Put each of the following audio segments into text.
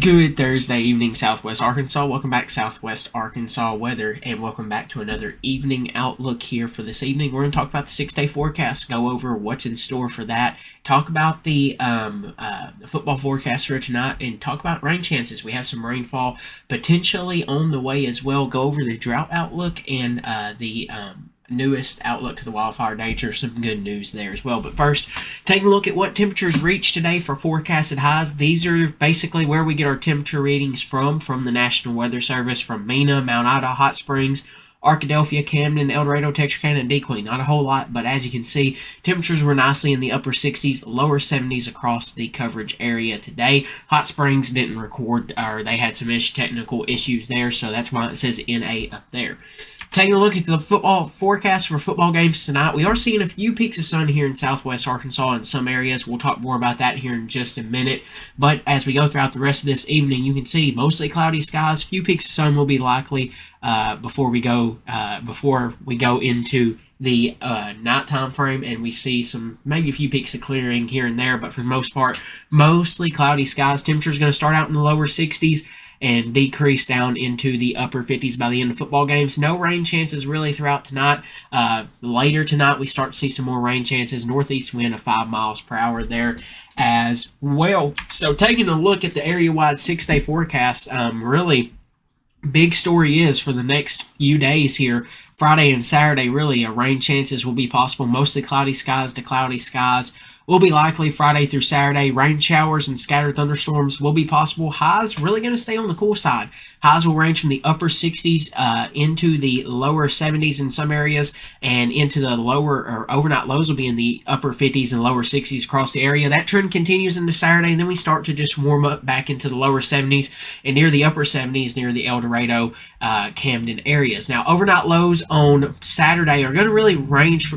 Good Thursday evening, Southwest Arkansas. Welcome back, Southwest Arkansas weather, and welcome back to another evening outlook here for this evening. We're going to talk about the 6-day forecast, go over what's in store for that, talk about the football forecast for tonight, and talk about rain chances. We have some rainfall potentially on the way as well. Go over the drought outlook and the newest outlook to the wildfire danger. Some good news there as well. But first, taking a look at what temperatures reached today for forecasted highs. These are basically where we get our temperature readings from the National Weather Service, from Mena, Mount Ida, Hot Springs, Arkadelphia, Camden, El Dorado, Texarkana, and DeQueen. Not a whole lot, but as you can see, temperatures were nicely in the upper 60s, lower 70s across the coverage area today. Hot Springs didn't record, or they had some technical issues there, so that's why it says NA up there. Taking a look at the football forecast for football games tonight, we are seeing a few peaks of sun here in Southwest Arkansas in some areas. We'll talk more about that here in just a minute. But as we go throughout the rest of this evening, you can see mostly cloudy skies. Few peaks of sun will be likely before we go into the nighttime frame, and we see maybe a few peaks of clearing here and there. But for the most part, mostly cloudy skies. Temperature's going to start out in the lower 60s. And decrease down into the upper 50s by the end of football games. No rain chances really throughout tonight. Later tonight, we start to see some more rain chances. Northeast wind of 5 miles per hour there as well. So taking a look at the area-wide 6-day forecast, really big story is for the next few days here. Friday and Saturday, really, rain chances will be possible. Mostly cloudy skies to cloudy skies will be likely Friday through Saturday. Rain showers and scattered thunderstorms will be possible. Highs really going to stay on the cool side. Highs will range from the upper 60s into the lower 70s in some areas, and into the overnight lows will be in the upper 50s and lower 60s across the area. That trend continues into Saturday, and then we start to just warm up back into the lower 70s and near the upper 70s near the El Dorado, Camden areas. Now, overnight lows on Saturday are going to really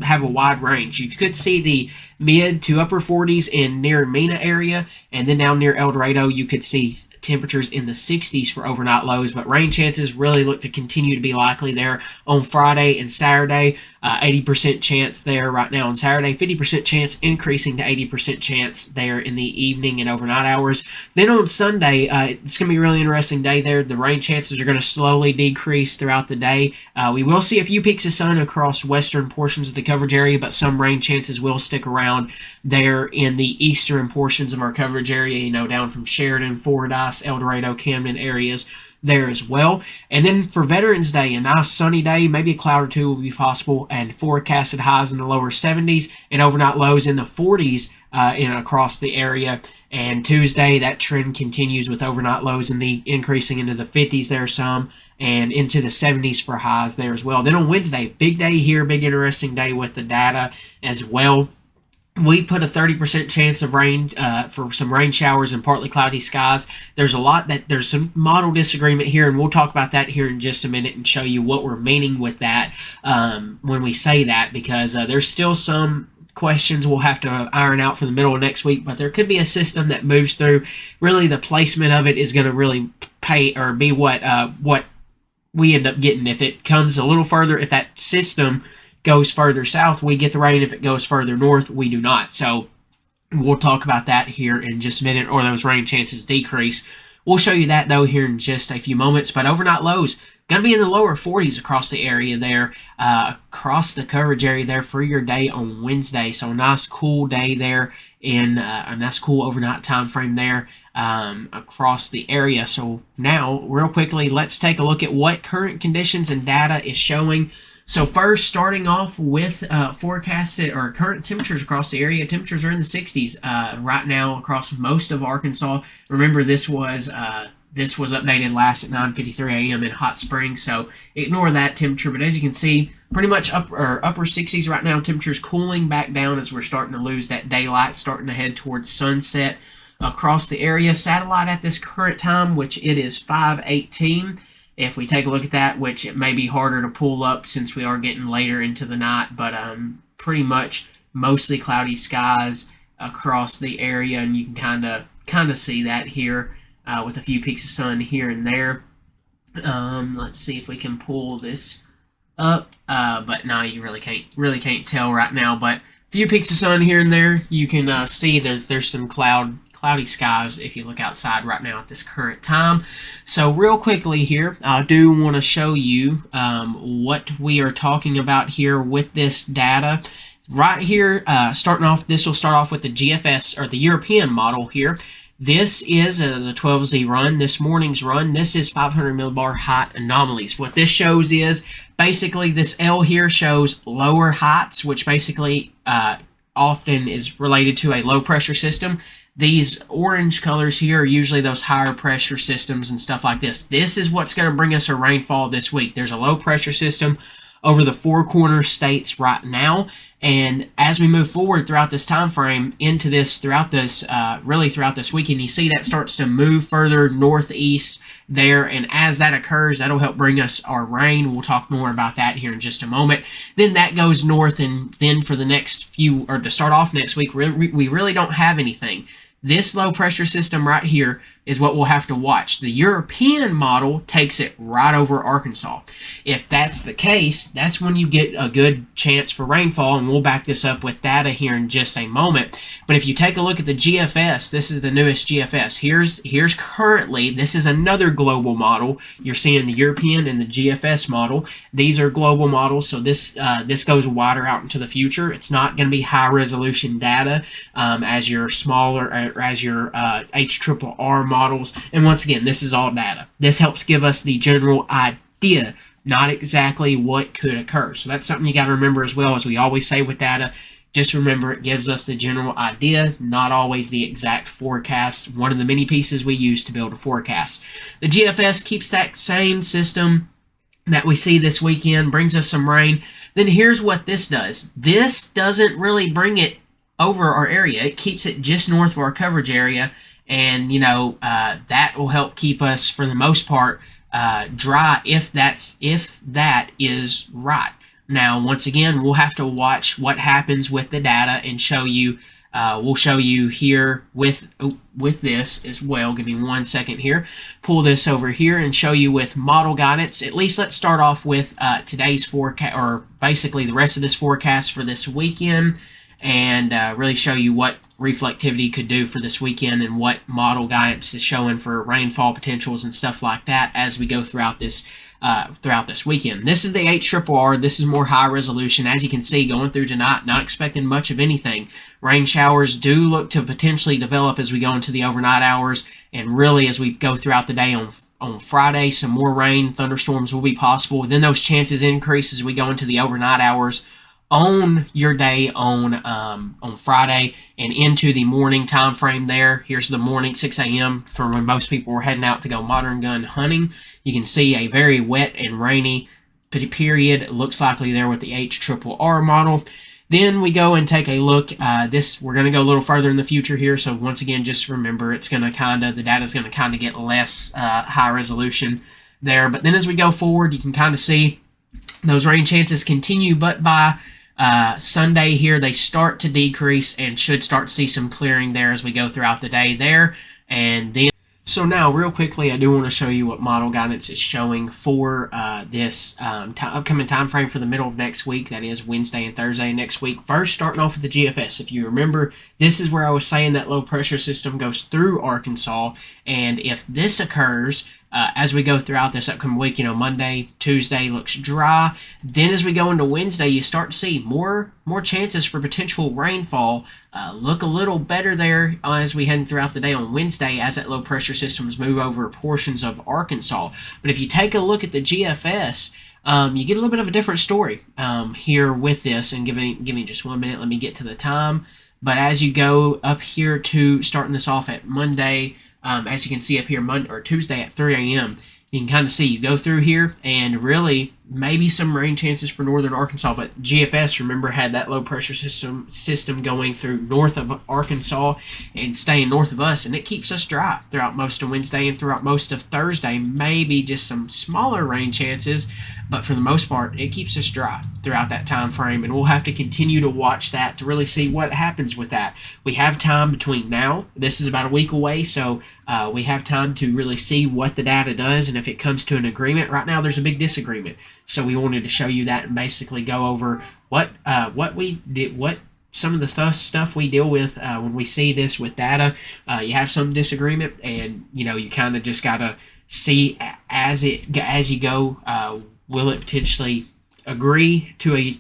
have a wide range. You could see the mid to upper 40s in near Mena area, and then down near El Dorado you could see temperatures in the 60s for overnight lows, but rain chances really look to continue to be likely there on Friday and Saturday. 80% chance there right now on Saturday, 50% chance increasing to 80% chance there in the evening and overnight hours. Then on Sunday, it's going to be a really interesting day there. The rain chances are going to slowly decrease throughout the day. We will see a few peaks of sun across western portions of the coverage area, but some rain chances will stick around there in the eastern portions of our coverage area, down from Sheridan, Fordyce, El Dorado, Camden areas there as well. And then for Veterans Day, a nice sunny day, maybe a cloud or two will be possible, and forecasted highs in the lower 70s and overnight lows in the 40s across the area. And Tuesday, that trend continues with overnight lows increasing into the 50s there some, and into the 70s for highs there as well. Then on Wednesday, big day here, big interesting day with the data as well. We put a 30% chance of rain for some rain showers and partly cloudy skies. There's some model disagreement here, and we'll talk about that here in just a minute and show you what we're meaning with that when we say that, because there's still some questions we'll have to iron out for the middle of next week, but there could be a system that moves through. Really, the placement of it is going to really be what we end up getting. If it comes a little further, if that system goes further south, we get the rain. If it goes further north, we do not. So we'll talk about that here in just a minute, or those rain chances decrease. We'll show you that, though, here in just a few moments. But overnight lows, going to be in the lower 40s across the area there, across the coverage area there for your day on Wednesday. So a nice cool day there in a nice cool overnight time frame there across the area. So now, real quickly, let's take a look at what current conditions and data is showing. So first, starting off with forecasted or current temperatures across the area. Temperatures are in the 60s right now across most of Arkansas. Remember, this was updated last at 9:53 a.m. in Hot Springs, so ignore that temperature. But as you can see, pretty much upper 60s right now. Temperatures cooling back down as we're starting to lose that daylight, starting to head towards sunset across the area. Satellite at this current time, which it is 5:18. If we take a look at that, which it may be harder to pull up since we are getting later into the night, but pretty much mostly cloudy skies across the area, and you can kind of see that here with a few peaks of sun here and there. Let's see if we can pull this up, but no, you really can't tell right now. But a few peaks of sun here and there. You can see that there's some cloud cloudy skies if you look outside right now at this current time. So real quickly here, I do want to show you what we are talking about here with this data. Right here, starting off, this will start off with the GFS, or the European model here. This is the 12Z run, this morning's run. This is 500 millibar height anomalies. What this shows is basically this L here shows lower heights, which basically often is related to a low pressure system. These orange colors here are usually those higher pressure systems and stuff like this. This is what's going to bring us a rainfall this week. There's a low pressure system over the Four Corners states right now, and as we move forward throughout this time frame into this, throughout this weekend, you see that starts to move further northeast there, and as that occurs, that'll help bring us our rain. We'll talk more about that here in just a moment. Then that goes north, and then for the next few, or to start off next week, we really don't have anything. This low pressure system right here is what we'll have to watch. The European model takes it right over Arkansas. If that's the case, that's when you get a good chance for rainfall, and we'll back this up with data here in just a moment. But if you take a look at the GFS, this is the newest GFS. Here's currently, this is another global model. You're seeing the European and the GFS model. These are global models, so this goes wider out into the future. It's not going to be high resolution data as your smaller, as your HRRR models. And once again, this is all data. This helps give us the general idea, not exactly what could occur. So that's something you got to remember as well, as we always say with data. Just remember, it gives us the general idea, not always the exact forecast. One of the many pieces we use to build a forecast. The GFS keeps that same system that we see this weekend, brings us some rain. Then here's what this does. This doesn't really bring it over our area. It keeps it just north of our coverage area, and that will help keep us, for the most part, dry if that is right. Now, once again, we'll have to watch what happens with the data and show you. We'll show you here with this as well. Give me 1 second here. Pull this over here and show you with model guidance. At least let's start off with today's forecast, or basically the rest of this forecast for this weekend, and really show you what reflectivity could do for this weekend and what model guidance is showing for rainfall potentials and stuff like that as we go throughout this weekend. This is the HRRR. This is more high resolution. As you can see, going through tonight, not expecting much of anything. Rain showers do look to potentially develop as we go into the overnight hours, and really as we go throughout the day on Friday, some more rain, thunderstorms will be possible. Then those chances increase as we go into the overnight hours on your day on Friday and into the morning time frame there. Here's the morning, 6 a.m. for when most people were heading out to go modern gun hunting. You can see a very wet and rainy period. It looks likely there with the HRRR model. Then we go and take a look. We're going to go a little further in the future here. So once again, just remember, it's going to the data is going to kind of get less high resolution there. But then as we go forward, you can kind of see those rain chances continue, but by Sunday here, they start to decrease and should start to see some clearing there as we go throughout the day there. And then, so now real quickly, I do want to show you what model guidance is showing for this upcoming time frame for the middle of next week. That is Wednesday and Thursday next week. First, starting off with the GFS. If you remember, this is where I was saying that low pressure system goes through Arkansas, and if this occurs as we go throughout this upcoming week, Monday, Tuesday looks dry. Then as we go into Wednesday, you start to see more chances for potential rainfall. Look a little better there as we head throughout the day on Wednesday as that low pressure systems move over portions of Arkansas. But if you take a look at the GFS, you get a little bit of a different story here with this. And give me just 1 minute. Let me get to the time. But as you go up here to starting this off at Monday, as you can see up here, Monday or Tuesday at 3 a.m., you can kind of see, you go through here and really maybe some rain chances for northern Arkansas, but GFS, remember, had that low pressure system going through north of Arkansas and staying north of us, and it keeps us dry throughout most of Wednesday and throughout most of Thursday. Maybe just some smaller rain chances, but for the most part, it keeps us dry throughout that time frame, and we'll have to continue to watch that to really see what happens with that. We have time between now. This is about a week away, so we have time to really see what the data does, and if it comes to an agreement. Right now, there's a big disagreement. So we wanted to show you that and basically go over what we did, what some of the stuff we deal with when we see this with data. You have some disagreement, and you kind of just gotta see as you go. Will it potentially agree to a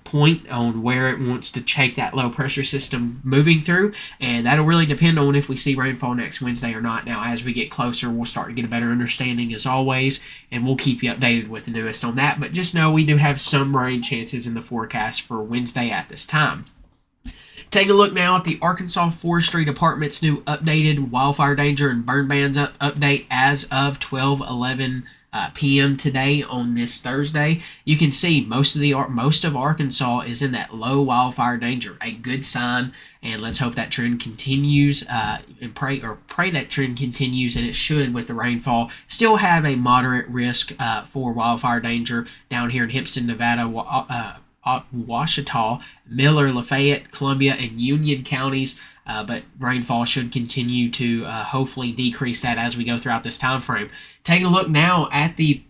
point on where it wants to take that low pressure system moving through, and that'll really depend on if we see rainfall next Wednesday or not. Now, as we get closer, we'll start to get a better understanding as always, and we'll keep you updated with the newest on that. But just know we do have some rain chances in the forecast for Wednesday at this time. Taking a look now at the Arkansas Forestry Department's new updated wildfire danger and burn bans update as of 12:11 p.m. today on this Thursday. You can see most of Arkansas is in that low wildfire danger, a good sign, and let's hope that trend continues and pray that trend continues, and it should with the rainfall. Still have a moderate risk for wildfire danger down here in Hempstead, Nevada, Ouachita, Miller, Lafayette, Columbia, and Union counties, but rainfall should continue to hopefully decrease that as we go throughout this time frame. Taking a look now at the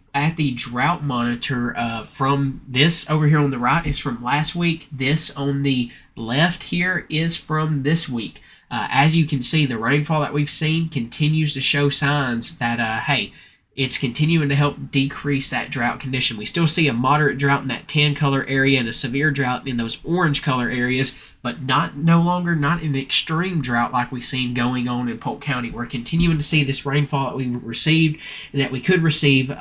drought monitor from this over here on the right is from last week. This on the left here is from this week. As you can see, the rainfall that we've seen continues to show signs that, hey, it's continuing to help decrease that drought condition. We still see a moderate drought in that tan color area and a severe drought in those orange color areas, but no longer an extreme drought like we've seen going on in Polk County. We're continuing to see this rainfall that we received and that we could receive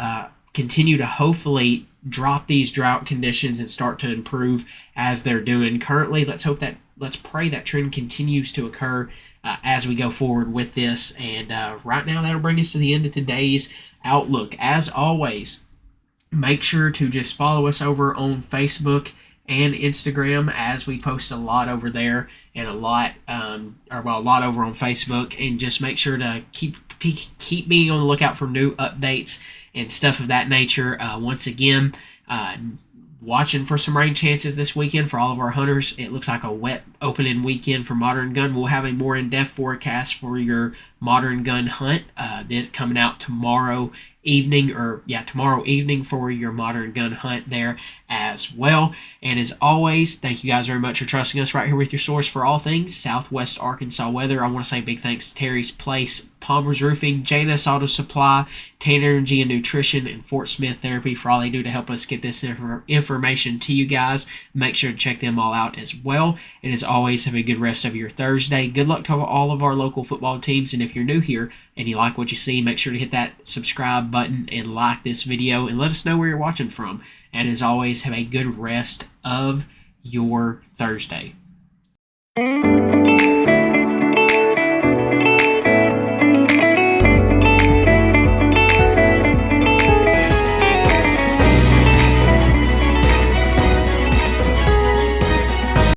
continue to hopefully drop these drought conditions and start to improve as they're doing currently. Let's pray that trend continues to occur as we go forward with this. And right now, that'll bring us to the end of today's Outlook. As always, make sure to just follow us over on Facebook and Instagram, as we post a lot over there and a lot over on Facebook. And just make sure to keep being on the lookout for new updates and stuff of that nature. Once again, watching for some rain chances this weekend for all of our hunters. It looks like a wet opening weekend for Modern Gun. We'll have a more in-depth forecast for your Modern Gun hunt. This coming out tomorrow evening for your Modern Gun hunt there as well. And as always, thank you guys very much for trusting us right here with your source for all things Southwest Arkansas weather. I want to say big thanks to Terry's Place, Palmer's Roofing, J&S Auto Supply, Tanner Energy and Nutrition, and Fort Smith Therapy for all they do to help us get this information to you guys. Make sure to check them all out as well. And as always, have a good rest of your Thursday. Good luck to all of our local football teams. And if you're new here and you like what you see, make sure to hit that subscribe button and like this video and let us know where you're watching from. And as always, have a good rest of your Thursday.